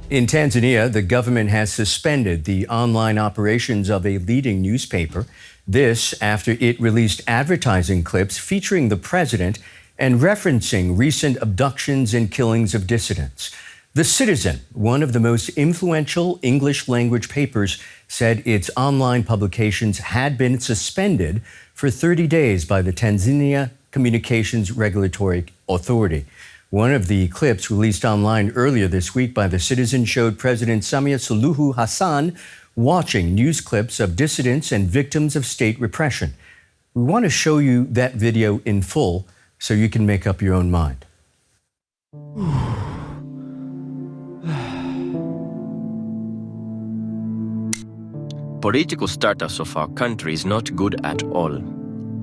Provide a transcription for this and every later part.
In Tanzania, the government has suspended the online operations of a leading newspaper. This after it released advertising clips featuring the president and referencing recent abductions and killings of dissidents. The Citizen, one of the most influential English language papers, said its online publications had been suspended for 30 days by the Tanzania Communications Regulatory Authority. One of the clips released online earlier this week by The Citizen showed President Samia Suluhu Hassan watching news clips of dissidents and victims of state repression. We want to show you that video in full so you can make up your own mind. Political status of our country is not good at all.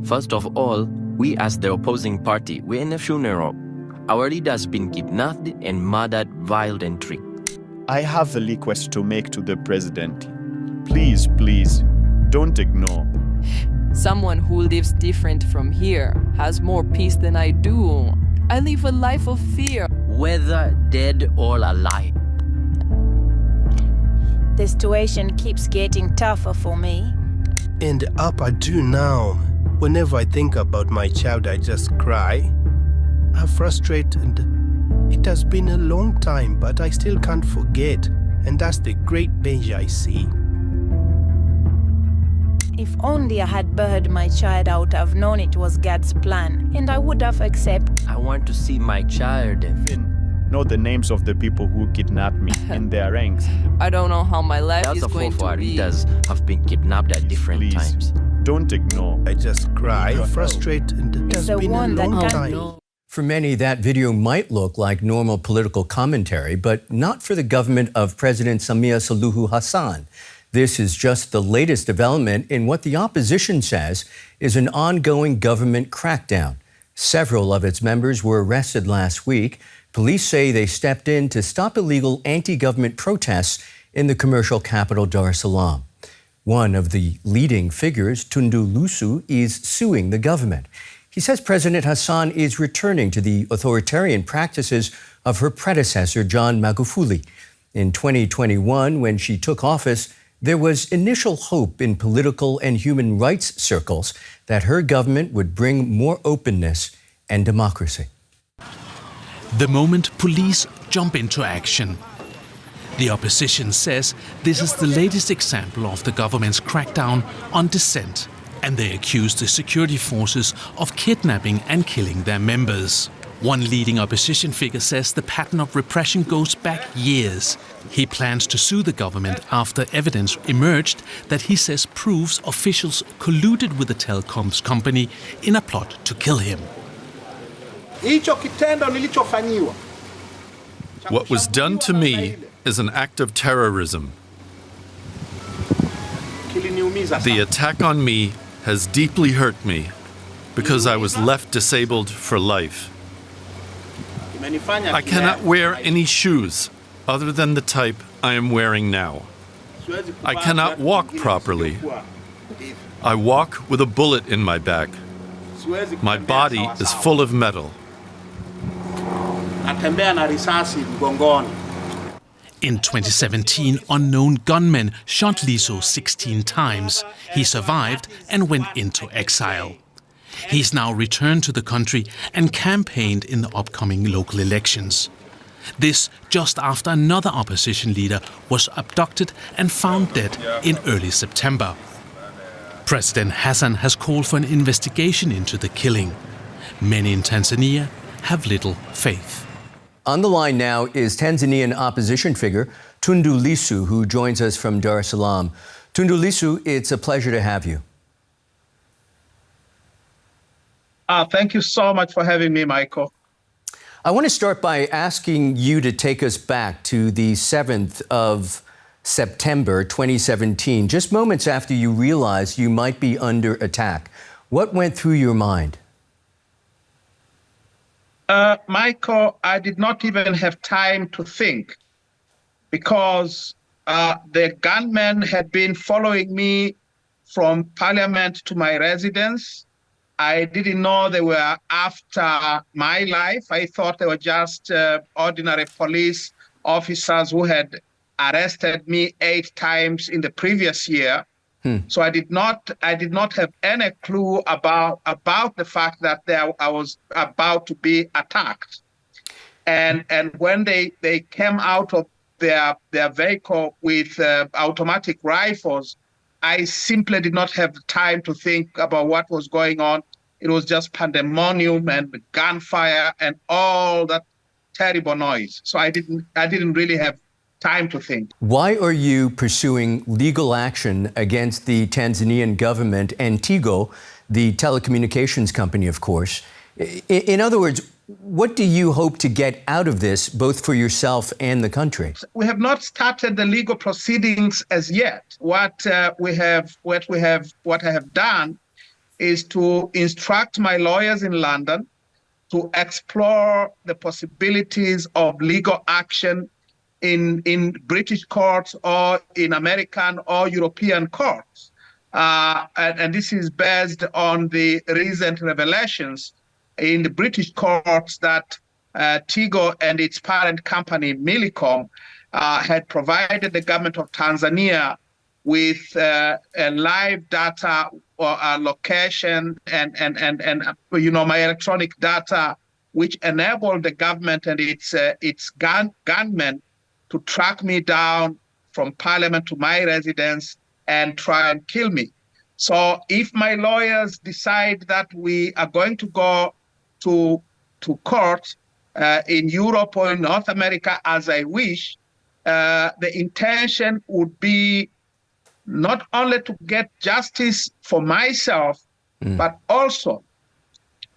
First of all, we as the opposing party, we're in a funeral. Our leader has been kidnapped and murdered violently. I have a request to make to the president. Please, please, don't ignore. Someone who lives different from here has more peace than I do. I live a life of fear. Whether dead or alive. The situation keeps getting tougher for me. And up I do now. Whenever I think about my child, I just cry. I'm frustrated. It has been a long time, but I still can't forget. And that's the great danger I see. If only I had buried my child, I would have known it was God's plan, and I would have accepted. I want to see my child. Know the names of the people who kidnapped me in their ranks. I don't know how my life is Thousands going of to our be. leaders have been kidnapped at different Please, times. don't ignore. I just cry, frustrated. It has the been a one that long can time. be. For many, that video might look like normal political commentary, but not for the government of President Samia Suluhu Hassan. This is just the latest development in what the opposition says is an ongoing government crackdown. Several of its members were arrested last week. Police say they stepped in to stop illegal anti-government protests in the commercial capital, Dar es Salaam. One of the leading figures, Tundu Lissu, is suing the government. He says President Hassan is returning to the authoritarian practices of her predecessor, John Magufuli. In 2021, when she took office, there was initial hope in political and human rights circles that her government would bring more openness and democracy. The moment police jump into action. The opposition says this is the latest example of the government's crackdown on dissent, and they accuse the security forces of kidnapping and killing their members. One leading opposition figure says the pattern of repression goes back years. He plans to sue the government after evidence emerged that he says proves officials colluded with the telecoms company in a plot to kill him. What was done to me is an act of terrorism. The attack on me has deeply hurt me because I was left disabled for life. I cannot wear any shoes other than the type I am wearing now. I cannot walk properly. I walk with a bullet in my back. My body is full of metal. In 2017, unknown gunmen shot Lissu 16 times. He survived and went into exile. He's now returned to the country and campaigned in the upcoming local elections. This just after another opposition leader was abducted and found dead in early September. President Hassan has called for an investigation into the killing. Many in Tanzania have little faith. On the line now is Tanzanian opposition figure Tundu Lissu, who joins us from Dar es Salaam. Tundu Lissu, it's a pleasure to have you. Thank you so much for having me, Michael. I want to start by asking you to take us back to the 7th of September 2017, just moments after you realized you might be under attack. What went through your mind? Michael, I did not even have time to think because the gunmen had been following me from Parliament to my residence. I didn't know they were after my life. I thought they were just ordinary police officers who had arrested me 8 times in the previous year. So I did not have any clue about the fact that I was about to be attacked. And when they came out of their vehicle with automatic rifles, I simply did not have the time to think about what was going on. It was just pandemonium and gunfire and all that terrible noise. So I didn't really have time to think. Why are you pursuing legal action against the Tanzanian government and Tigo, the telecommunications company, of course? In other words, what do you hope to get out of this, both for yourself and the country? We have not started the legal proceedings as yet. What I have done is to instruct my lawyers in London to explore the possibilities of legal action in British courts or in American or European courts. And this is based on the recent revelations in the British courts that Tigo and its parent company, Millicom, had provided the government of Tanzania with live data or location and my electronic data, which enabled the government and its gunmen to track me down from Parliament to my residence and try and kill me. So if my lawyers decide that we are going to go to court in Europe or in North America, as I wish, the intention would be not only to get justice for myself, but also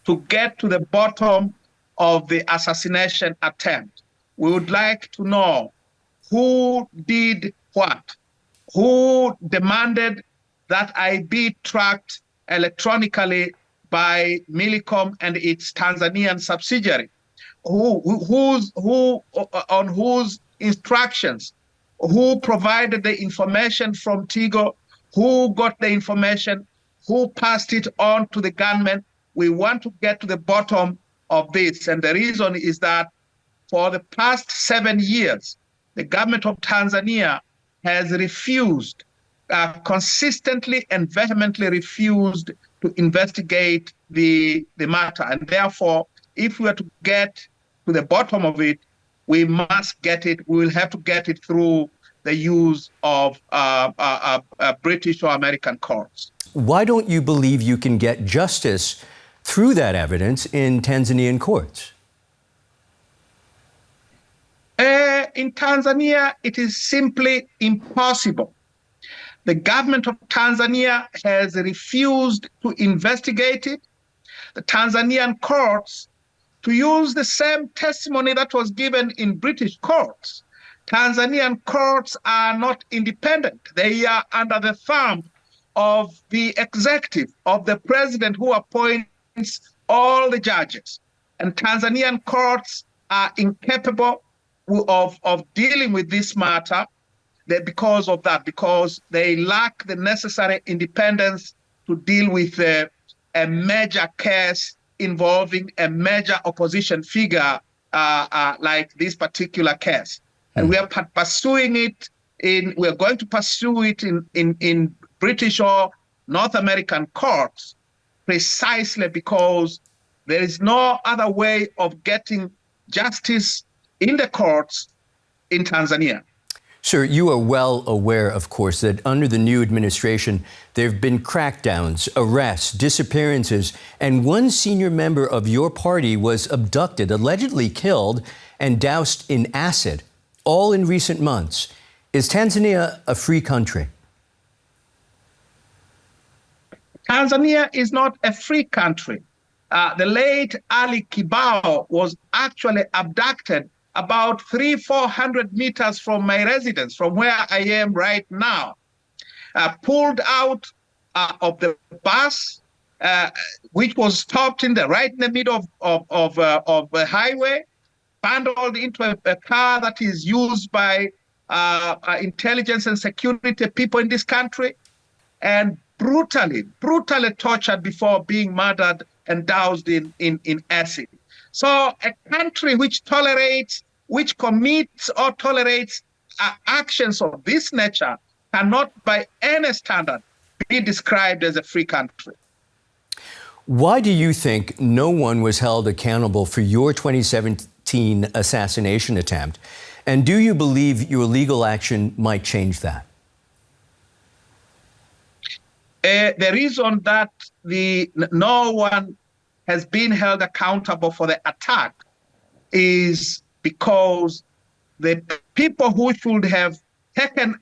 to get to the bottom of the assassination attempt. We would like to know who did what, who demanded that I be tracked electronically by Millicom and its Tanzanian subsidiary, on whose instructions, who provided the information from Tigo, who got the information, who passed it on to the gunmen. We want to get to the bottom of this. And the reason is that for the past 7 years, the government of Tanzania has refused, consistently and vehemently refused to investigate the matter. And therefore, if we are to get to the bottom of it, we must get it. We will have to get it through the use of British or American courts. Why don't you believe you can get justice through that evidence in Tanzanian courts? In Tanzania, it is simply impossible. The government of Tanzania has refused to investigate it. The Tanzanian courts, to use the same testimony that was given in British courts, Tanzanian courts are not independent. They are under the thumb of the executive, of the president, who appoints all the judges. And Tanzanian courts are incapable of dealing with this matter because of that, because they lack the necessary independence to deal with a major case involving a major opposition figure like this particular case. And we are pursuing it we're going to pursue it in British or North American courts precisely because there is no other way of getting justice in the courts in Tanzania. Sir, you are well aware, of course, that under the new administration, there have been crackdowns, arrests, disappearances, and one senior member of your party was abducted, allegedly killed, and doused in acid, all in recent months. Is Tanzania a free country? Tanzania is not a free country. The late Ali Kibao was actually abducted about 300-400 meters from my residence, from where I am right now, pulled out of the bus, which was stopped right in the middle of the highway, bundled into a car that is used by intelligence and security people in this country, and brutally tortured before being murdered and doused in acid. So a country which tolerates which commits or tolerates actions of this nature cannot by any standard be described as a free country. Why do you think no one was held accountable for your 2017 assassination attempt? And do you believe your legal action might change that? The reason that no one has been held accountable for the attack is because the people who should have taken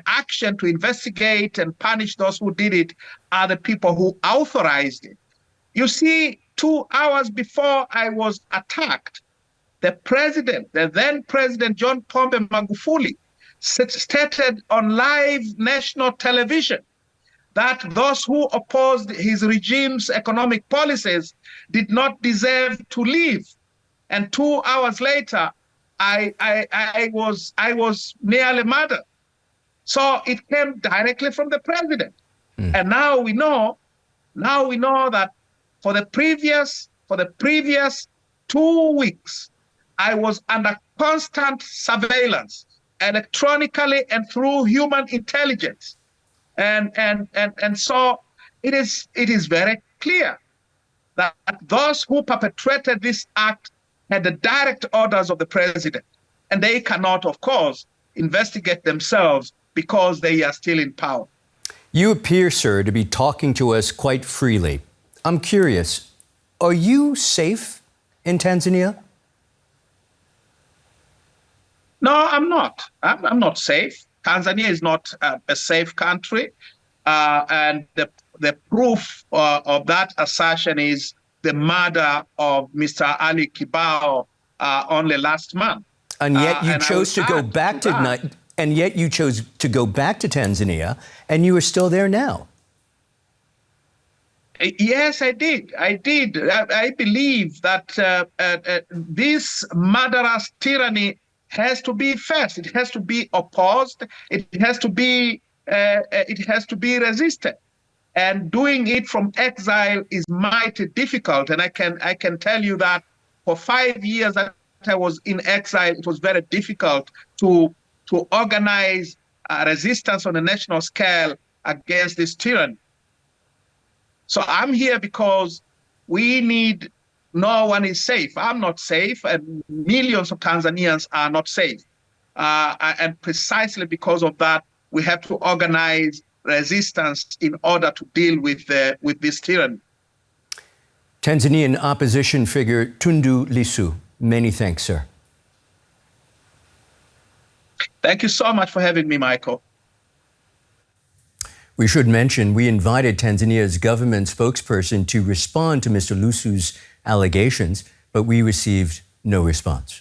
action to investigate and punish those who did it are the people who authorized it. You see, 2 hours before I was attacked, the then President John Magufuli, stated on live national television that those who opposed his regime's economic policies did not deserve to live. And 2 hours later, I was nearly murdered. So it came directly from the president. And now we know that for the previous 2 weeks, I was under constant surveillance, electronically and through human intelligence. And so it is very clear that those who perpetrated this act had the direct orders of the president, and they cannot, of course, investigate themselves because they are still in power. You appear, sir, to be talking to us quite freely. I'm curious, are you safe in Tanzania? No, I'm not. I'm not safe. Tanzania is not a safe country. And the proof of that assertion is the murder of Mr. Ali Kibao only last month. And yet you chose to go back to and yet you chose to go back to Tanzania, and you are still there now. Yes, I did. I believe that this murderous tyranny has to be faced. It has to be opposed. It has to be resisted. And doing it from exile is mighty difficult. And I can tell you that for 5 years that I was in exile, it was very difficult to organize resistance on a national scale against this tyranny. So I'm here because no one is safe. I'm not safe, and millions of Tanzanians are not safe. And precisely because of that, we have to organize resistance in order to deal with this tyranny. Tanzanian opposition figure Tundu Lissu, many thanks, sir. Thank you so much for having me, Michael. We should mention we invited Tanzania's government spokesperson to respond to Mr. Lissu's allegations, but we received no response.